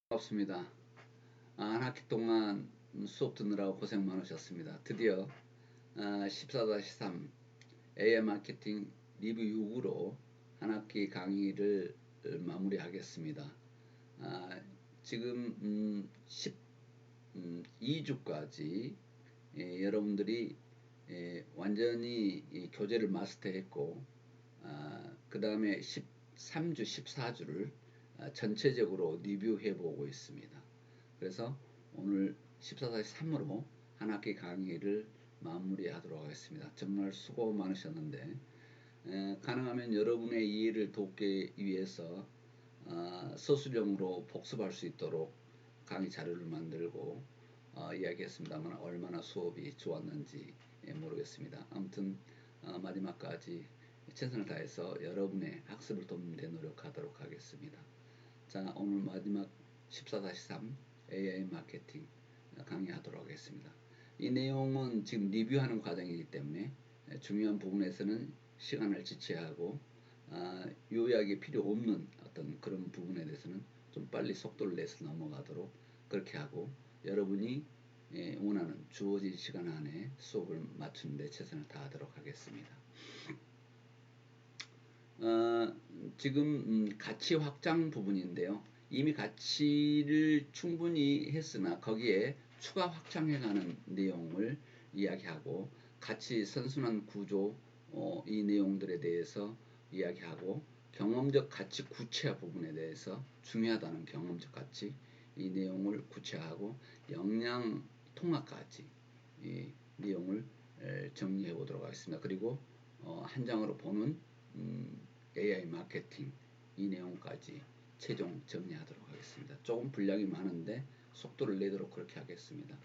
반갑습니다. 한 학기 동안 수업 듣느라고 고생 많으셨습니다. 드디어 14-3 AI 마케팅 리뷰 6으로 한 학기 강의를 마무리하겠습니다. 지금 12주까지 여러분들이 완전히 이 교재를 마스터했고, 그 다음에 13주, 14주를 전체적으로 리뷰해 보고 있습니다. 그래서 오늘 14-3으로 한 학기 강의를 마무리하도록 하겠습니다. 정말 수고 많으셨는데, 가능하면 여러분의 이해를 돕기 위해서 서술형으로 복습할 수 있도록 강의 자료를 만들고 이야기했습니다만 얼마나 수업이 좋았는지 모르겠습니다. 아무튼 마지막까지 최선을 다해서 여러분의 학습을 돕는 데 노력하도록 하겠습니다. 자, 오늘 마지막 14-3 AI 마케팅 강의하도록 하겠습니다. 이 내용은 지금 리뷰하는 과정이기 때문에 중요한 부분에서는 시간을 지체하고 요약이 필요 없는 어떤 그런 부분에 대해서는 좀 빨리 속도를 내서 넘어가도록 그렇게 하고, 여러분이 원하는 주어진 시간 안에 수업을 맞추는 데 최선을 다하도록 하겠습니다. 지금 가치 확장 부분인데요. 이미 가치를 충분히 했으나 거기에 추가 확장해가는 내용을 이야기하고, 가치 선순환 구조 이 내용들에 대해서 이야기하고, 경험적 가치 구체화 부분에 대해서 중요하다는 경험적 가치 이 내용을 구체화하고, 역량 통합까지 이 내용을 정리해 보도록 하겠습니다. 그리고 한 장으로 보는 AI 마케팅 이 내용까지 최종 정리하도록 하겠습니다. 조금 분량이 많은데 속도를 내도록 그렇게 하겠습니다.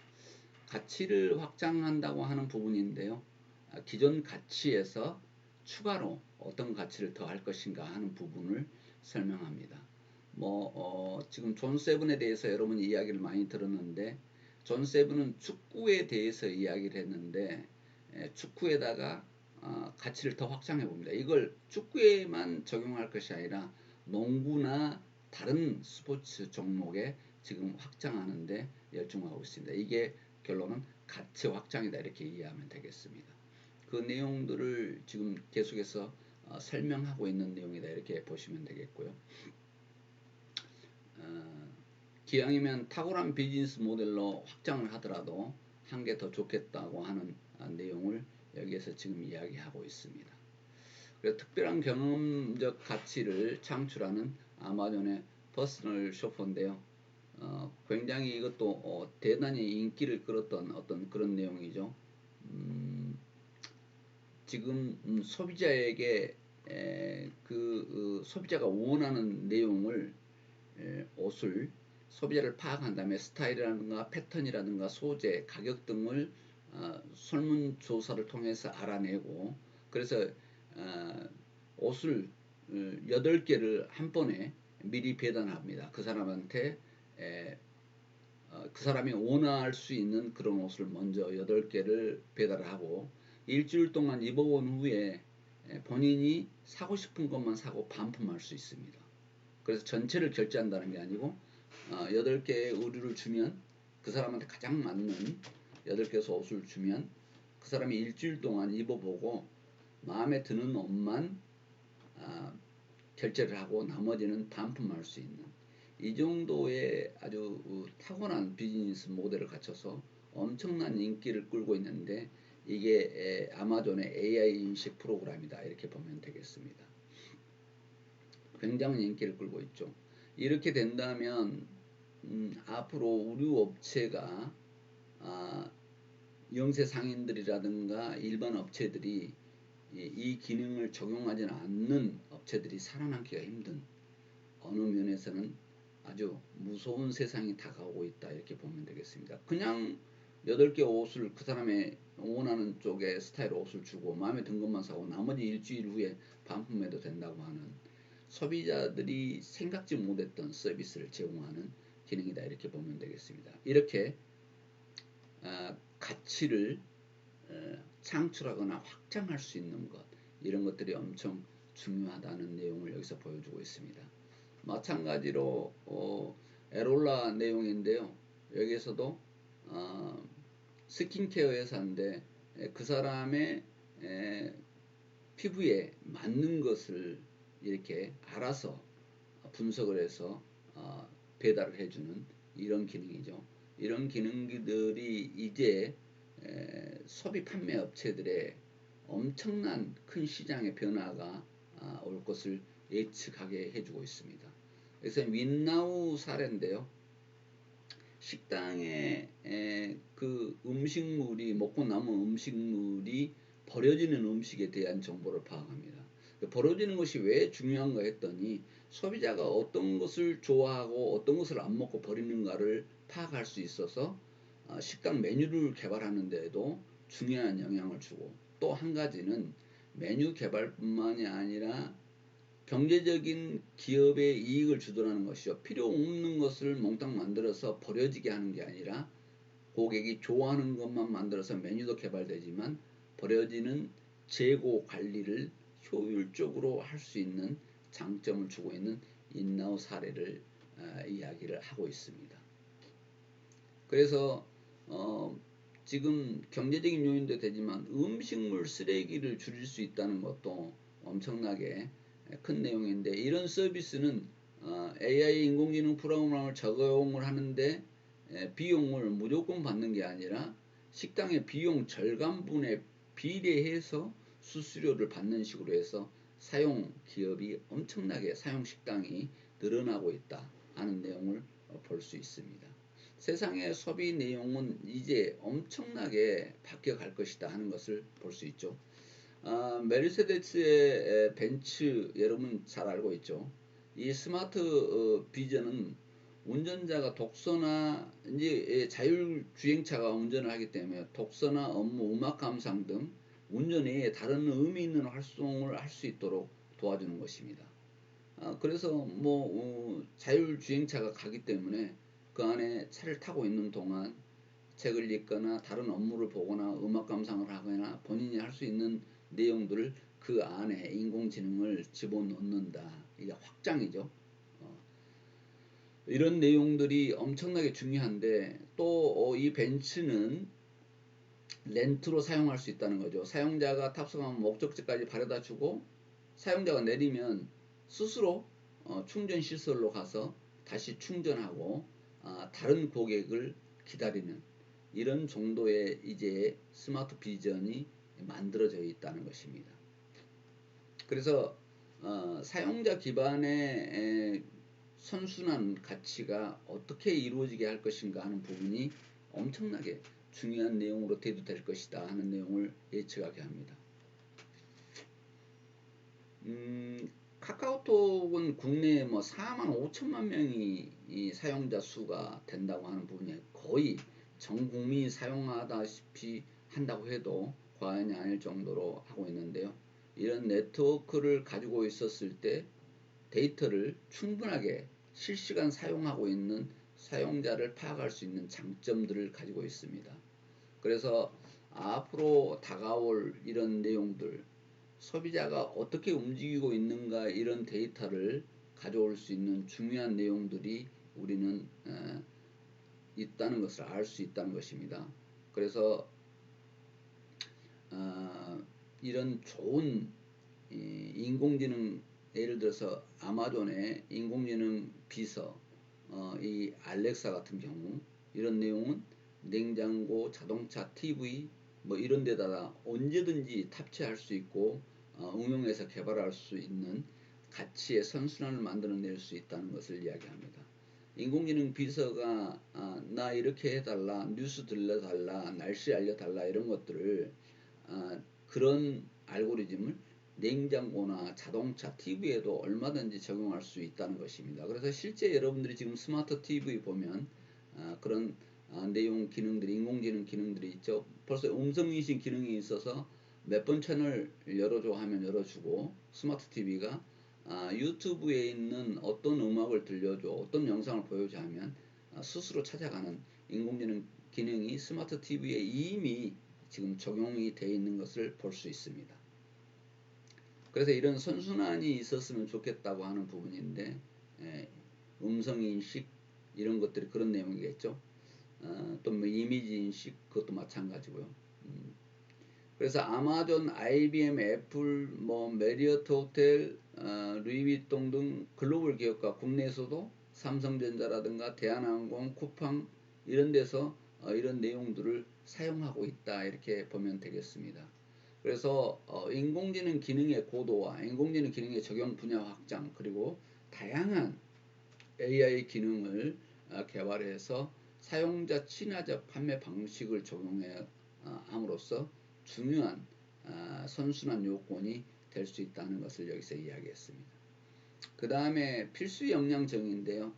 가치를 확장한다고 하는 부분인데요. 기존 가치에서 추가로 어떤 가치를 더할 것인가 하는 부분을 설명합니다. 지금 존 세븐에 대해서 여러분이 이야기를 많이 들었는데, 존 세븐은 축구에 대해서 이야기를 했는데 축구에다가 가치를 더 확장해 봅니다. 이걸 축구에만 적용할 것이 아니라 농구나 다른 스포츠 종목에 지금 확장하는데 열중하고 있습니다. 이게 결론은 가치 확장이다 이렇게 이해하면 되겠습니다. 그 내용들을 지금 계속해서 설명하고 있는 내용이다 이렇게 보시면 되겠고요. 기왕이면 탁월한 비즈니스 모델로 확장을 하더라도 한 개 더 좋겠다고 하는 내용을 여기에서 지금 이야기하고 있습니다. 그래서 특별한 경험적 가치를 창출하는 아마존의 퍼스널 쇼퍼인데요. 굉장히 이것도 대단히 인기를 끌었던 어떤 그런 내용이죠. 지금 소비자에게 소비자가 원하는 내용을 옷을 소비자를 파악한 다음에 스타일이라든가 패턴이라든가 소재, 가격 등을 설문조사를 통해서 알아내고, 그래서 옷을 8개를 한 번에 미리 배달합니다. 그 사람한테 그 사람이 원할 수 있는 그런 옷을 먼저 8개를 배달을 하고, 일주일 동안 입어본 후에 본인이 사고 싶은 것만 사고 반품할 수 있습니다. 그래서 전체를 결제한다는 게 아니고 8개의 의류를 주면, 그 사람한테 가장 맞는 8개에서 옷을 주면 그 사람이 일주일 동안 입어보고 마음에 드는 옷만 결제를 하고 나머지는 반품할 수 있는, 이 정도의 아주 타고난 비즈니스 모델을 갖춰서 엄청난 인기를 끌고 있는데, 이게 아마존의 AI 인식 프로그램이다 이렇게 보면 되겠습니다. 굉장히 인기를 끌고 있죠. 이렇게 된다면 앞으로 의류 업체가 영세 상인들이라든가 일반 업체들이 이 기능을 적용하지는 않는 업체들이 살아남기가 힘든, 어느 면에서는 아주 무서운 세상이 다가오고 있다 이렇게 보면 되겠습니다. 그냥 8개 옷을 그 사람의 원하는 쪽의 스타일 옷을 주고 마음에 든 것만 사고 나머지 일주일 후에 반품해도 된다고 하는, 소비자들이 생각지 못했던 서비스를 제공하는 기능이다 이렇게 보면 되겠습니다. 이렇게 가치를 창출하거나 확장할 수 있는 것, 이런 것들이 엄청 중요하다는 내용을 여기서 보여주고 있습니다. 마찬가지로 에롤라 내용인데요. 여기에서도 어, 스킨케어 회사인데 그 사람의 피부에 맞는 것을 이렇게 알아서 분석을 해서 배달을 해주는 이런 기능이죠. 이런 기능들이 이제 소비 판매 업체들의 엄청난 큰 시장의 변화가 올 것을 예측하게 해주고 있습니다. 그래서 윈나우 사례인데요. 식당에 그 음식물이 먹고 남은 음식물이 버려지는 음식에 대한 정보를 파악합니다. 버려지는 것이 왜 중요한가 했더니 소비자가 어떤 것을 좋아하고 어떤 것을 안 먹고 버리는가를 파악할 수 있어서 식당 메뉴를 개발하는 데에도 중요한 영향을 주고, 또 한 가지는 메뉴 개발뿐만이 아니라 경제적인 기업의 이익을 주도하는 것이요. 필요 없는 것을 몽땅 만들어서 버려지게 하는 게 아니라 고객이 좋아하는 것만 만들어서 메뉴도 개발되지만 버려지는 재고 관리를 효율적으로 할 수 있는 장점을 주고 있는 인나우 사례를 이야기를 하고 있습니다. 그래서 지금 경제적인 요인도 되지만 음식물 쓰레기를 줄일 수 있다는 것도 엄청나게 큰 내용인데, 이런 서비스는 AI 인공지능 프로그램을 적용을 하는데 비용을 무조건 받는 게 아니라 식당의 비용 절감분에 비례해서 수수료를 받는 식으로 해서 사용 기업이 엄청나게 사용 식당이 늘어나고 있다 하는 내용을 볼 수 있습니다. 세상의 소비 내용은 이제 엄청나게 바뀌어 갈 것이다 하는 것을 볼 수 있죠. 메르세데스의 벤츠 여러분 잘 알고 있죠. 이 스마트 비전은 운전자가 독서나 이제 자율주행차가 운전을 하기 때문에 독서나 업무, 음악 감상 등 운전 외에 다른 의미 있는 활동을 할 수 있도록 도와주는 것입니다. 그래서 자율주행차가 가기 때문에 그 안에 차를 타고 있는 동안 책을 읽거나 다른 업무를 보거나 음악 감상을 하거나 본인이 할 수 있는 내용들을 그 안에 인공지능을 집어넣는다. 이게 확장이죠. 이런 내용들이 엄청나게 중요한데, 또 이 벤츠는 렌트로 사용할 수 있다는 거죠. 사용자가 탑승하면 목적지까지 바래다 주고 사용자가 내리면 스스로 충전 시설로 가서 다시 충전하고 다른 고객을 기다리는 이런 정도의 이제 스마트 비전이 만들어져 있다는 것입니다. 그래서 사용자 기반의 선순환 가치가 어떻게 이루어지게 할 것인가 하는 부분이 엄청나게 중요한 내용으로 대두될 것이다 하는 내용을 예측하게 합니다. 카카오톡은 국내에 4만 5천만 명이 이 사용자 수가 된다고 하는 부분이 거의 전 국민이 사용하다시피 한다고 해도 과언이 아닐 정도로 하고 있는데요. 이런 네트워크를 가지고 있었을 때 데이터를 충분하게 실시간 사용하고 있는 사용자를 파악할 수 있는 장점들을 가지고 있습니다. 그래서 앞으로 다가올 이런 내용들, 소비자가 어떻게 움직이고 있는가 이런 데이터를 가져올 수 있는 중요한 내용들이 우리는 있다는 것을 알 수 있다는 것입니다. 그래서 이런 좋은 인공지능, 예를 들어서 아마존의 인공지능 비서 이 알렉사 같은 경우, 이런 내용은 냉장고, 자동차, TV 이런 데다가 언제든지 탑재할 수 있고 응용해서 개발할 수 있는 가치의 선순환을 만들어낼 수 있다는 것을 이야기합니다. 인공지능 비서가 나 이렇게 해달라, 뉴스 들려달라, 날씨 알려달라 이런 것들을 그런 알고리즘을 냉장고나 자동차, TV에도 얼마든지 적용할 수 있다는 것입니다. 그래서 실제 여러분들이 지금 스마트 TV 보면 그런 내용 기능들이, 인공지능 기능들이 있죠. 벌써 음성인식 기능이 있어서 몇 번 채널 열어줘 하면 열어주고, 스마트 TV가 유튜브에 있는 어떤 음악을 들려줘, 어떤 영상을 보여줘 하면 스스로 찾아가는 인공지능 기능이 스마트 TV에 이미 지금 적용이 되어 있는 것을 볼 수 있습니다. 그래서 이런 선순환이 있었으면 좋겠다고 하는 부분인데, 음성인식, 이런 것들이 그런 내용이겠죠. 또 뭐 이미지 인식 그것도 마찬가지고요. 그래서 아마존, IBM, 애플, 뭐 메리어트 호텔, 루이비통 등 글로벌 기업과 국내에서도 삼성전자라든가 대한항공, 쿠팡 이런 데서 이런 내용들을 사용하고 있다 이렇게 보면 되겠습니다. 그래서 인공지능 기능의 고도화, 인공지능 기능의 적용 분야 확장, 그리고 다양한 AI 기능을 개발해서 사용자 친화적 판매 방식을 적용해 함으로써 중요한 선순환 요건이 될 수 있다는 것을 여기서 이야기했습니다. 그 다음에 필수 역량 정의인데요.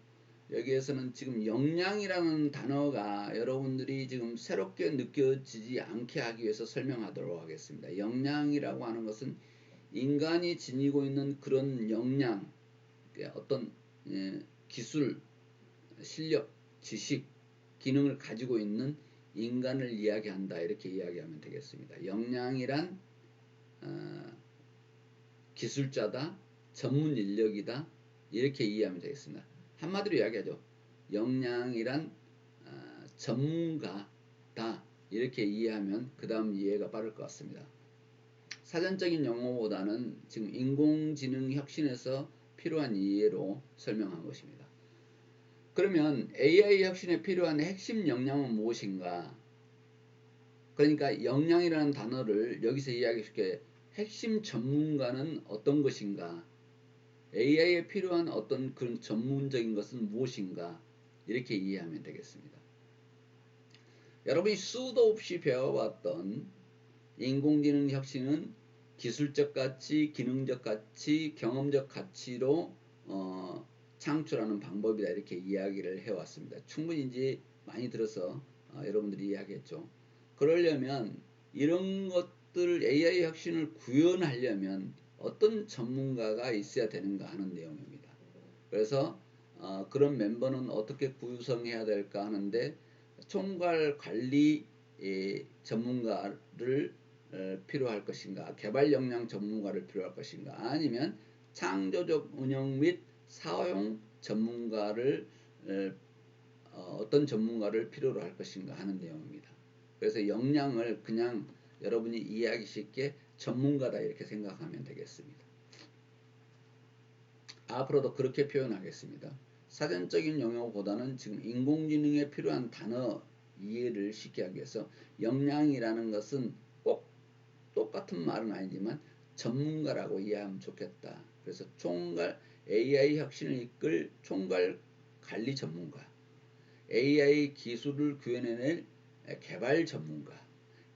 여기에서는 지금 역량이라는 단어가 여러분들이 지금 새롭게 느껴지지 않게 하기 위해서 설명하도록 하겠습니다. 역량이라고 하는 것은 인간이 지니고 있는 그런 역량, 어떤 기술, 실력, 지식, 기능을 가지고 있는 인간을 이야기한다 이렇게 이야기하면 되겠습니다. 역량이란 기술자다, 전문 인력이다 이렇게 이해하면 되겠습니다. 한마디로 이야기하죠. 역량이란 전문가다 이렇게 이해하면 그 다음 이해가 빠를 것 같습니다. 사전적인 용어보다는 지금 인공지능 혁신에서 필요한 이해로 설명한 것입니다. 그러면 AI 혁신에 필요한 핵심 역량은 무엇인가? 그러니까 역량이라는 단어를 여기서 이야기해줄게. 핵심 전문가는 어떤 것인가? AI에 필요한 어떤 그런 전문적인 것은 무엇인가? 이렇게 이해하면 되겠습니다. 여러분이 수도 없이 배워왔던 인공지능 혁신은 기술적 가치, 기능적 가치, 경험적 가치로 창출하는 방법이다 이렇게 이야기를 해왔습니다. 충분히 이제 많이 들어서 여러분들이 이야기했죠. 그러려면 이런 것들 AI 혁신을 구현하려면 어떤 전문가가 있어야 되는가 하는 내용입니다. 그래서 그런 멤버는 어떻게 구성해야 될까 하는데 총괄 관리 전문가를 필요할 것인가, 개발 역량 전문가를 필요할 것인가, 아니면 창조적 운영 및 사용 전문가를 어떤 전문가를 필요로 할 것인가 하는 내용입니다. 그래서 역량을 그냥 여러분이 이해하기 쉽게 전문가다 이렇게 생각하면 되겠습니다. 앞으로도 그렇게 표현하겠습니다. 사전적인 용어보다는 지금 인공지능에 필요한 단어 이해를 쉽게 하기 위해서 역량이라는 것은 꼭 똑같은 말은 아니지만 전문가라고 이해하면 좋겠다. 그래서 총괄 AI 혁신을 이끌 총괄 관리 전문가, AI 기술을 구현해낼 개발 전문가,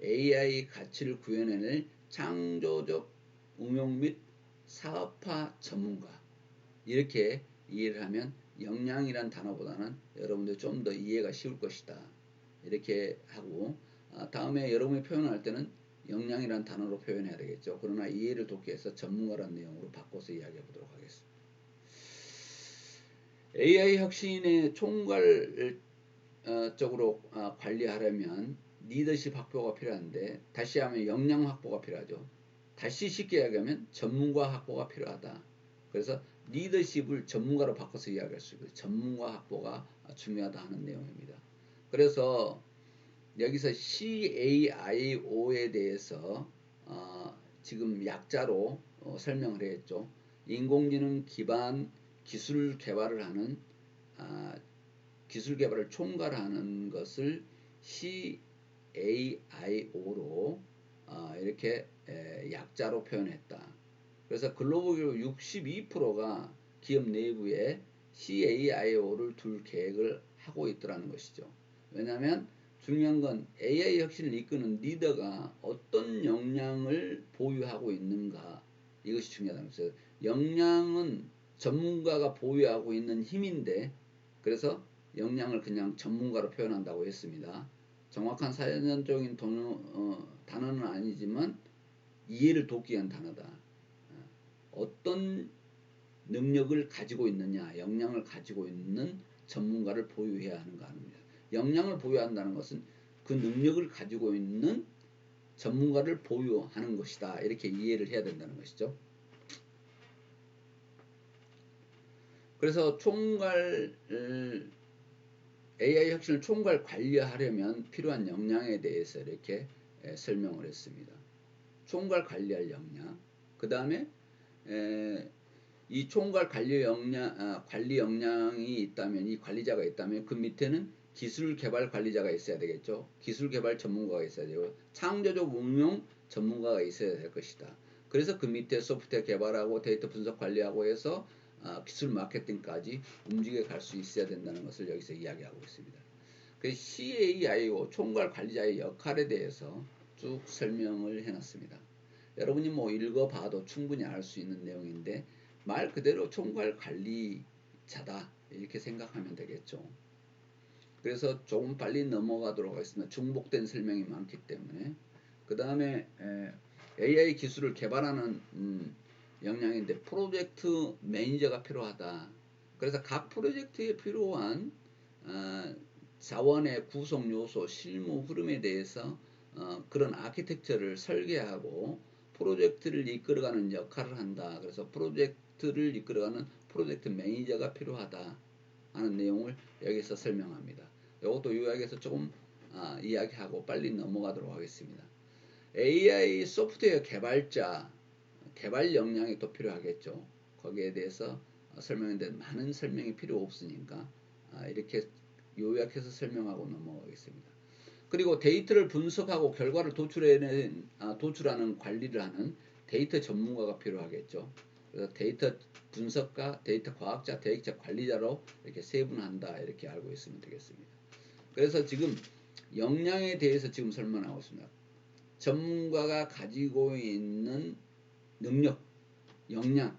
AI 가치를 구현해낼 창조적 응용 및 사업화 전문가 이렇게 이해를 하면 역량이란 단어보다는 여러분들 좀 더 이해가 쉬울 것이다 이렇게 하고 다음에 여러분이 표현할 때는 역량이란 단어로 표현해야 되겠죠. 그러나 이해를 돕기 위해서 전문가란 내용으로 바꿔서 이야기해 보도록 하겠습니다. AI 혁신의 총괄적으로 관리하려면 리더십 확보가 필요한데 다시 하면 역량 확보가 필요하죠. 다시 쉽게 이야기하면 전문가 확보가 필요하다. 그래서 리더십을 전문가로 바꿔서 이야기할 수 있고요. 전문가 확보가 중요하다 하는 내용입니다. 그래서 여기서 CAIO에 대해서 지금 약자로 설명을 했죠. 인공지능 기반 기술 개발을 하는 기술 개발을 총괄하는 것을 CAIO로 이렇게 약자로 표현했다. 그래서 글로벌 기업 62%가 기업 내부에 CAIO를 둘 계획을 하고 있더라는 것이죠. 왜냐하면 중요한 건 AI 혁신을 이끄는 리더가 어떤 역량을 보유하고 있는가 이것이 중요하다는 것이죠. 역량은 전문가가 보유하고 있는 힘인데 그래서 역량을 그냥 전문가로 표현한다고 했습니다. 정확한 사전적인 단어는 아니지만 이해를 돕기 위한 단어다. 어떤 능력을 가지고 있느냐, 역량을 가지고 있는 전문가를 보유해야 하는가 하는 겁니다. 역량을 보유한다는 것은 그 능력을 가지고 있는 전문가를 보유하는 것이다. 이렇게 이해를 해야 된다는 것이죠. 그래서 총괄 AI 혁신을 총괄 관리하려면 필요한 역량에 대해서 이렇게 설명을 했습니다. 총괄 관리할 역량. 그 다음에 이 총괄 관리 역량이 있다면, 이 관리자가 있다면 그 밑에는 기술 개발 관리자가 있어야 되겠죠. 기술 개발 전문가가 있어야 되고 창조적 응용 전문가가 있어야 될 것이다. 그래서 그 밑에 소프트웨어 개발하고 데이터 분석 관리하고 해서 기술 마케팅까지 움직여 갈 수 있어야 된다는 것을 여기서 이야기하고 있습니다. 그 CAIO 총괄 관리자의 역할에 대해서 쭉 설명을 해놨습니다. 여러분이 뭐 읽어봐도 충분히 알 수 있는 내용인데 말 그대로 총괄 관리자다 이렇게 생각하면 되겠죠. 그래서 조금 빨리 넘어가도록 하겠습니다. 중복된 설명이 많기 때문에. 그 다음에 AI 기술을 개발하는 역량인데 프로젝트 매니저가 필요하다. 그래서 각 프로젝트에 필요한 자원의 구성 요소, 실무 흐름에 대해서 그런 아키텍처를 설계하고 프로젝트를 이끌어가는 역할을 한다. 그래서 프로젝트를 이끌어가는 프로젝트 매니저가 필요하다 하는 내용을 여기서 설명합니다. 이것도 요약해서 조금 이야기하고 빨리 넘어가도록 하겠습니다. AI 소프트웨어 개발자 개발 역량이 또 필요하겠죠. 거기에 대해서 설명했는데 많은 설명이 필요 없으니까 이렇게 요약해서 설명하고 넘어가겠습니다. 그리고 데이터를 분석하고 결과를 도출하는 관리를 하는 데이터 전문가가 필요하겠죠. 그래서 데이터 분석가, 데이터 과학자, 데이터 관리자로 이렇게 세분한다 이렇게 알고 있으면 되겠습니다. 그래서 지금 역량에 대해서 지금 설명하고 있습니다. 전문가가 가지고 있는 능력, 역량,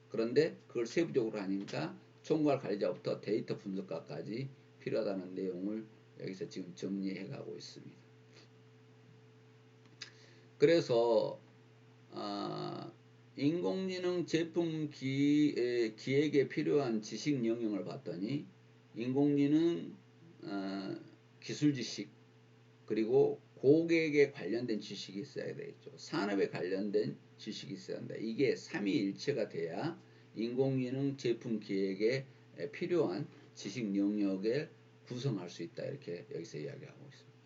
그런데 그걸 세부적으로 하니까 총괄 관리자부터 데이터 분석가까지 필요하다는 내용을 여기서 지금 정리해 가고 있습니다. 그래서 인공지능 제품 기획에 필요한 지식 영역을 봤더니 인공지능 기술 지식 그리고 고객에 관련된 지식이 있어야 되겠죠. 산업에 관련된 지식이 있어야 한다. 이게 삼위일체가 돼야 인공지능 제품 기획에 필요한 지식 영역을 구성할 수 있다. 이렇게 여기서 이야기하고 있습니다.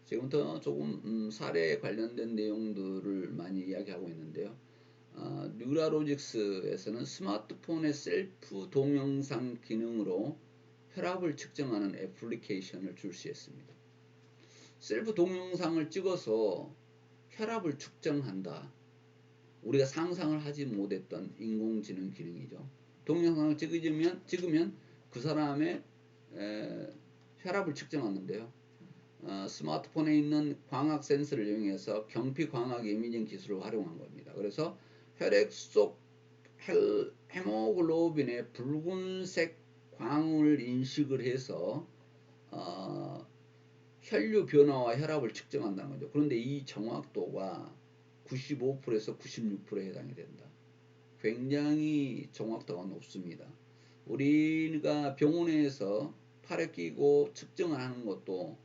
지금부터 조금 사례에 관련된 내용들을 많이 이야기하고 있는데요. 뉴라로직스에서는 스마트폰의 셀프 동영상 기능으로 혈압을 측정하는 애플리케이션을 출시했습니다. 셀프 동영상을 찍어서 혈압을 측정한다. 우리가 상상을 하지 못했던 인공지능 기능이죠. 동영상을 찍으면 그 사람의 혈압을 측정하는데요. 스마트폰에 있는 광학 센서를 이용해서 경피 광학 이미징 기술을 활용한 겁니다. 그래서 혈액 속 헤모글로빈의 붉은색 광을 인식을 해서 혈류 변화와 혈압을 측정한다는 거죠. 그런데 이 정확도가 95%에서 96%에 해당이 된다. 굉장히 정확도가 높습니다. 우리가 병원에서 팔에 끼고 측정을 하는 것도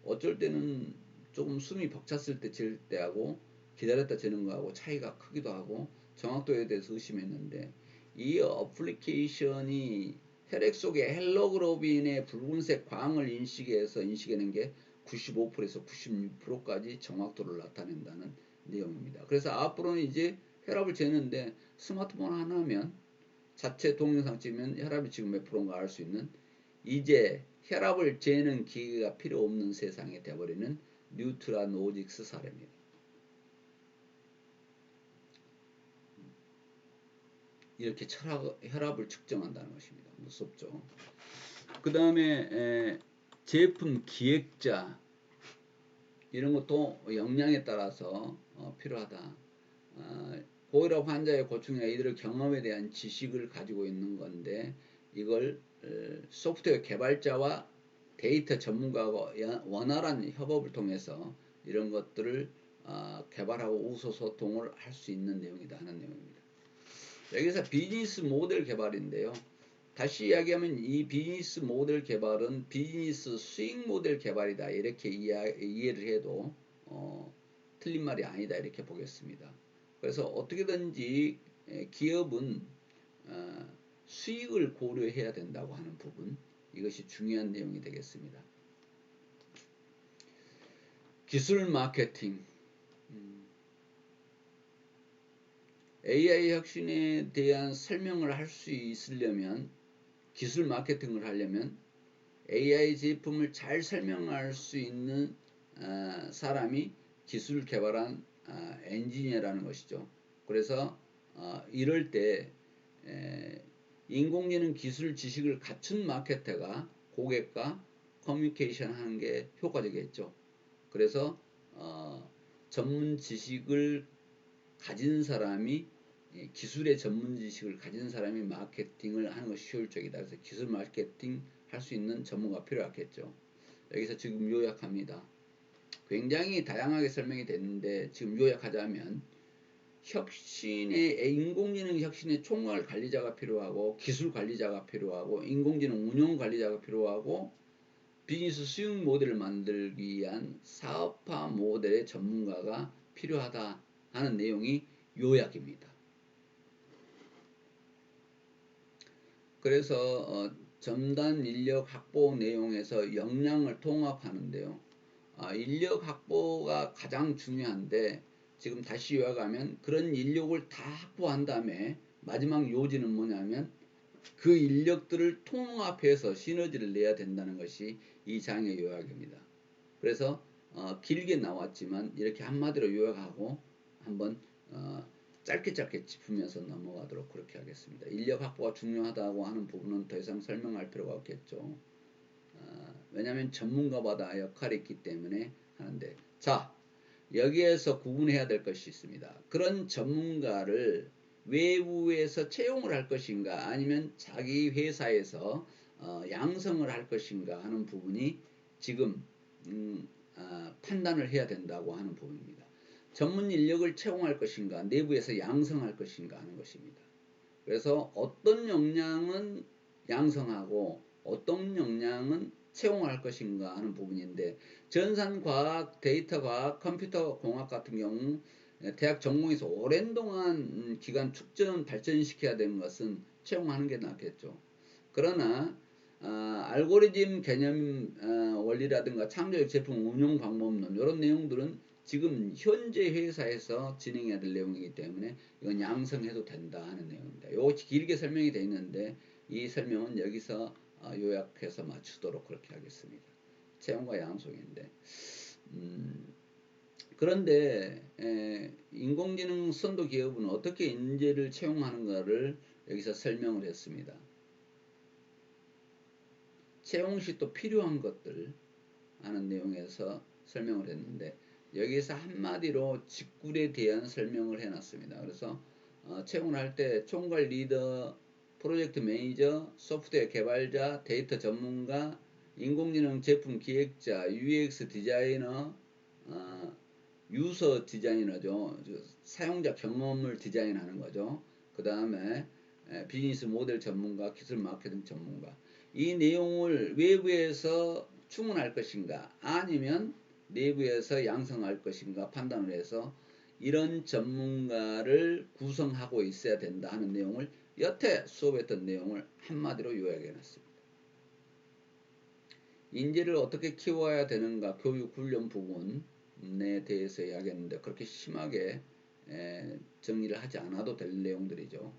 어쩔 때는 조금 숨이 벅찼을 때 잴 때하고 기다렸다 재는 거하고 차이가 크기도 하고 정확도에 대해서 의심했는데 이 어플리케이션이 혈액 속의 헬로그로빈의 붉은색 광을 인식해낸 게 95%에서 96%까지 정확도를 나타낸다는 내용입니다. 그래서 앞으로는 이제 혈압을 재는데 스마트폰 하나면 자체 동영상 찍으면 혈압이 지금 몇 프로인가 알 수 있는 이제 혈압을 재는 기계가 필요 없는 세상이 되어버리는 뉴트라노직스 사례입니다. 이렇게 혈압을 측정한다는 것입니다. 무섭죠. 그 다음에 제품 기획자 이런 것도 역량에 따라서 필요하다. 고혈압 환자의 고충이나 이들의 경험에 대한 지식을 가지고 있는 건데 이걸 소프트웨어 개발자와 데이터 전문가가 원활한 협업을 통해서 이런 것들을 개발하고 의사소통을 할 수 있는 내용이다 하는 내용입니다. 여기서 비즈니스 모델 개발인데요. 다시 이야기하면 이 비즈니스 모델 개발은 비즈니스 수익 모델 개발이다 이렇게 이해를 해도 틀린 말이 아니다 이렇게 보겠습니다. 그래서 어떻게든지 기업은 수익을 고려해야 된다고 하는 부분 이것이 중요한 내용이 되겠습니다. 기술 마케팅. AI 혁신에 대한 설명을 할 수 있으려면, 기술 마케팅을 하려면 AI 제품을 잘 설명할 수 있는 사람이 기술 개발한 엔지니어라는 것이죠. 그래서 이럴 때 인공지능 기술 지식을 갖춘 마케터가 고객과 커뮤니케이션 하는 게 효과적이겠죠. 그래서 전문 지식을 가진 사람이, 기술의 전문 지식을 가진 사람이 마케팅을 하는 것이 효율적이다. 그래서 기술 마케팅 할 수 있는 전문가가 필요하겠죠. 여기서 지금 요약합니다. 굉장히 다양하게 설명이 됐는데 지금 요약하자면, 인공지능 혁신의 총괄 관리자가 필요하고, 기술 관리자가 필요하고, 인공지능 운용 관리자가 필요하고, 비즈니스 수익 모델을 만들기 위한 사업화 모델의 전문가가 필요하다 하는 내용이 요약입니다. 그래서 첨단 인력 확보 내용에서 역량을 통합하는데요. 인력 확보가 가장 중요한데, 지금 다시 요약하면 그런 인력을 다 확보한 다음에 마지막 요지는 뭐냐면 그 인력들을 통합해서 시너지를 내야 된다는 것이 이 장의 요약입니다. 그래서 길게 나왔지만 이렇게 한마디로 요약하고 한번 짧게 짚으면서 넘어가도록 그렇게 하겠습니다. 인력 확보가 중요하다고 하는 부분은 더 이상 설명할 필요가 없겠죠. 왜냐하면 전문가마다 역할이 있기 때문에 하는데, 자, 여기에서 구분해야 될 것이 있습니다. 그런 전문가를 외부에서 채용을 할 것인가 아니면 자기 회사에서 양성을 할 것인가 하는 부분이 지금 판단을 해야 된다고 하는 부분입니다. 전문 인력을 채용할 것인가 내부에서 양성할 것인가 하는 것입니다. 그래서 어떤 역량은 양성하고 어떤 역량은 채용할 것인가 하는 부분인데, 전산과학, 데이터과학, 컴퓨터공학 같은 경우 대학 전공에서 오랜 동안 기간 축전 발전시켜야 되는 것은 채용하는 게 낫겠죠. 그러나 알고리즘 개념 원리라든가 창조적 제품 운용 방법론 이런 내용들은 지금 현재 회사에서 진행해야 될 내용이기 때문에 이건 양성해도 된다 하는 내용입니다. 이거 길게 설명이 되어 있는데 이 설명은 여기서 요약해서 맞추도록 그렇게 하겠습니다. 채용과 양성인데, 그런데 인공지능 선도 기업은 어떻게 인재를 채용하는가를 여기서 설명을 했습니다. 채용 시 또 필요한 것들 하는 내용에서 설명을 했는데, 여기서 한마디로 직군에 대한 설명을 해놨습니다. 그래서 채용을 할 때 총괄 리더, 프로젝트 매니저, 소프트웨어 개발자, 데이터 전문가, 인공지능 제품 기획자, UX 디자이너, 유서 디자이너죠. 사용자 경험을 디자인하는 거죠. 그 다음에 비즈니스 모델 전문가, 기술 마케팅 전문가. 이 내용을 외부에서 충원할 것인가 아니면 내부에서 양성할 것인가 판단을 해서 이런 전문가를 구성하고 있어야 된다 하는 내용을, 여태 수업했던 내용을 한마디로 요약해 놨습니다. 인재를 어떻게 키워야 되는가, 교육 훈련 부분에 대해서 이야기했는데 그렇게 심하게 정리를 하지 않아도 될 내용들이죠.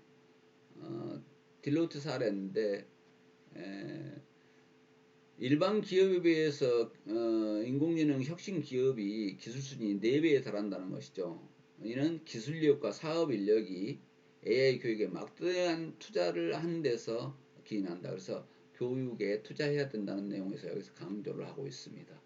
딜로이트 사례인데 일반 기업에 비해서 인공지능 혁신 기업이 기술 수준이 4배에 달한다는 것이죠. 이는 기술력과 사업인력이 AI 교육에 막대한 투자를 한 데서 기인한다. 그래서 교육에 투자해야 된다는 내용에서 여기서 강조를 하고 있습니다.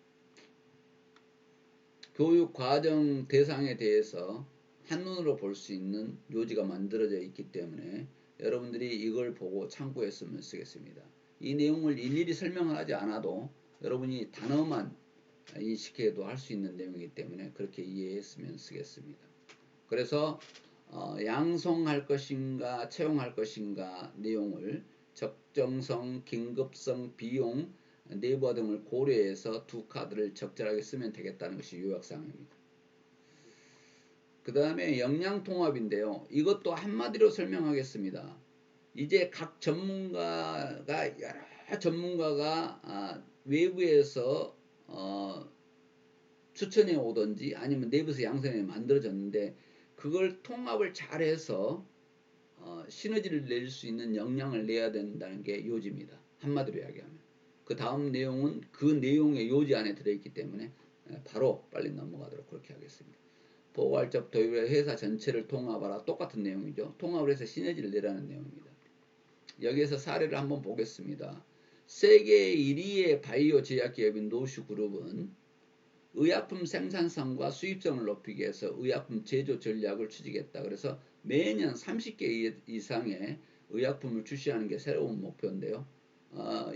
교육 과정 대상에 대해서 한눈으로 볼 수 있는 요지가 만들어져 있기 때문에 여러분들이 이걸 보고 참고했으면 쓰겠습니다. 이 내용을 일일이 설명하지 않아도 여러분이 단어만 인식해도 할 수 있는 내용이기 때문에 그렇게 이해했으면 쓰겠습니다. 그래서 양성할 것인가 채용할 것인가 내용을 적정성, 긴급성, 비용, 네이버 등을 고려해서 두 카드를 적절하게 쓰면 되겠다는 것이 요약사항입니다. 그 다음에 역량통합인데요. 이것도 한마디로 설명하겠습니다. 이제 각 전문가가 여러 전문가가 외부에서 추천해 오든지 아니면 내부에서 양성이 만들어졌는데 그걸 통합을 잘해서 시너지를 낼 수 있는 역량을 내야 된다는 게 요지입니다. 한마디로 이야기하면. 그 다음 내용은 그 내용의 요지 안에 들어있기 때문에 바로 빨리 넘어가도록 그렇게 하겠습니다. 포괄적 도입을 회사 전체를 통합하라. 똑같은 내용이죠. 통합을 해서 시너지를 내라는 내용입니다. 여기에서 사례를 한번 보겠습니다. 세계 1위의 바이오 제약 기업인 노슈그룹은 의약품 생산성과 수입성을 높이기 위해서 의약품 제조 전략을 추진했다. 그래서 매년 30개 이상의 의약품을 출시하는 게 새로운 목표인데요.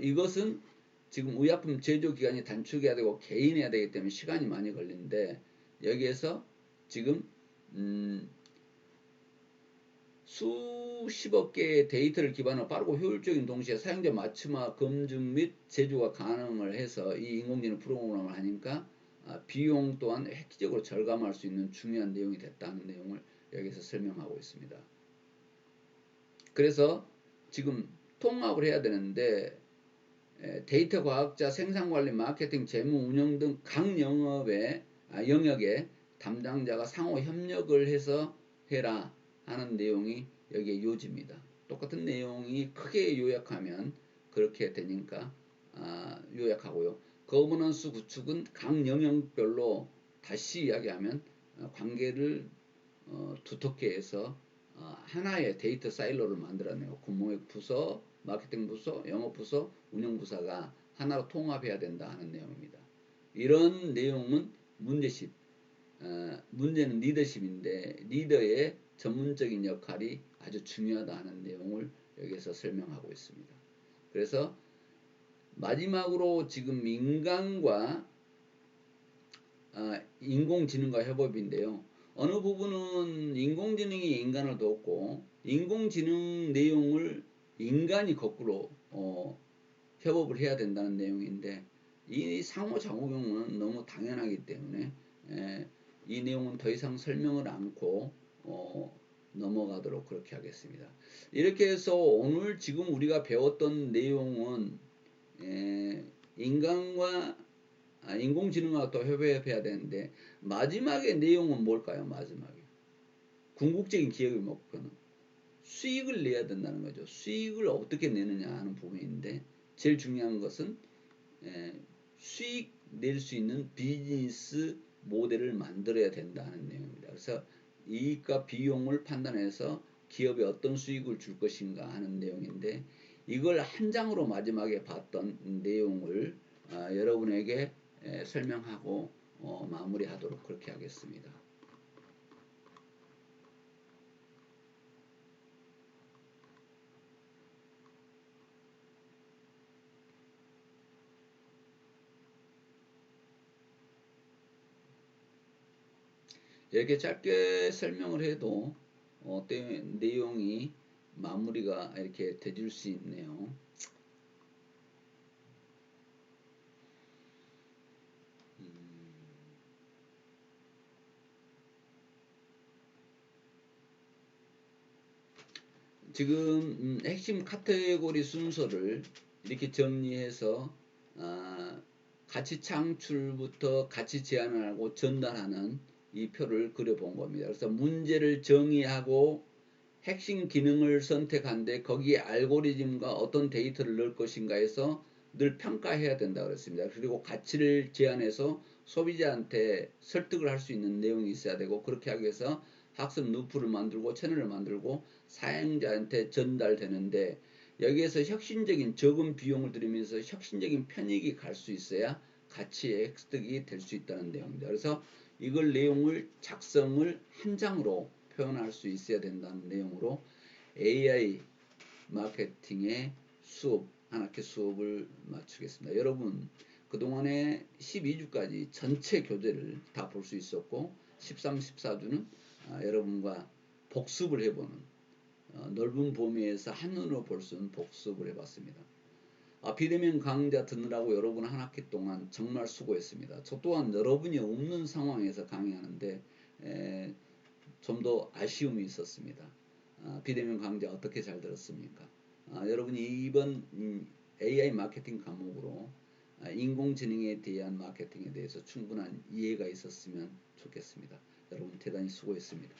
이것은 지금 의약품 제조 기간이 단축해야 되고 개인해야 되기 때문에 시간이 많이 걸리는데 여기에서 지금 수십억 개의 데이터를 기반으로 빠르고 효율적인 동시에 사용자 맞춤화 검증 및 제조가 가능을 해서 이 인공지능 프로그램을 하니까 비용 또한 획기적으로 절감할 수 있는 중요한 내용이 됐다는 내용을 여기서 설명하고 있습니다. 그래서 지금 통합을 해야 되는데 데이터 과학자, 생산관리, 마케팅, 재무, 운영 등 각 영역의 담당자가 상호 협력을 해서 해라 하는 내용이 여기에 요지입니다. 똑같은 내용이 크게 요약하면 그렇게 되니까 요약하고요. 거버넌스 구축은 각 영역별로 다시 이야기하면 관계를 두텁게 해서 하나의 데이터 사일로를 만들어내고 공무원 부서, 마케팅 부서, 영업 부서, 운영 부서가 하나로 통합해야 된다 하는 내용입니다. 이런 내용은 문제십, 문제는 리더십인데 리더의 전문적인 역할이 아주 중요하다 하는 내용을 여기서 설명하고 있습니다. 그래서 마지막으로 지금 인간과 인공지능과 협업인데요. 어느 부분은 인공지능이 인간을 돕고 인공지능 내용을 인간이 거꾸로 협업을 해야 된다는 내용인데 이 상호작용은 너무 당연하기 때문에 이 내용은 더 이상 설명을 않고 넘어가도록 그렇게 하겠습니다. 이렇게 해서 오늘 지금 우리가 배웠던 내용은 인간과 인공지능과 또 협업해야 되는데 마지막의 내용은 뭘까요? 마지막에 궁극적인 기업의 목표는 수익을 내야 된다는 거죠. 수익을 어떻게 내느냐 하는 부분인데 제일 중요한 것은 수익 낼 수 있는 비즈니스 모델을 만들어야 된다는 내용입니다. 그래서 이익과 비용을 판단해서 기업에 어떤 수익을 줄 것인가 하는 내용인데 이걸 한 장으로 마지막에 봤던 내용을 여러분에게 설명하고 마무리하도록 그렇게 하겠습니다. 이렇게 짧게 설명을 해도 내용이 마무리가 이렇게 되질 수 있네요. 지금 핵심 카테고리 순서를 이렇게 정리해서 가치 창출부터 가치 제안을 하고 전달하는 이 표를 그려본 겁니다. 그래서 문제를 정의하고 핵심 기능을 선택한데 거기에 알고리즘과 어떤 데이터를 넣을 것인가 해서 늘 평가해야 된다 그랬습니다. 그리고 가치를 제안해서 소비자한테 설득을 할 수 있는 내용이 있어야 되고 그렇게 하기 위해서 학습 루프를 만들고 채널을 만들고 사용자한테 전달되는데 여기에서 혁신적인 적은 비용을 들이면서 혁신적인 편익이 갈 수 있어야 가치의 획득이 될 수 있다는 내용입니다. 그래서 이걸 내용을 작성을 한 장으로 표현할 수 있어야 된다는 내용으로 AI 마케팅의 수업, 한 학기 수업을 마치겠습니다. 여러분 그동안에 12주까지 전체 교재를 다 볼 수 있었고 13, 14주는 여러분과 복습을 해보는 넓은 범위에서 한눈으로 볼 수 있는 복습을 해봤습니다. 비대면 강좌 듣느라고 여러분 한 학기 동안 정말 수고했습니다. 저 또한 여러분이 없는 상황에서 강의하는데 좀 더 아쉬움이 있었습니다. 비대면 강좌 어떻게 잘 들었습니까? 여러분이 이번 AI 마케팅 과목으로 인공지능에 대한 마케팅에 대해서 충분한 이해가 있었으면 좋겠습니다. 여러분 대단히 수고했습니다.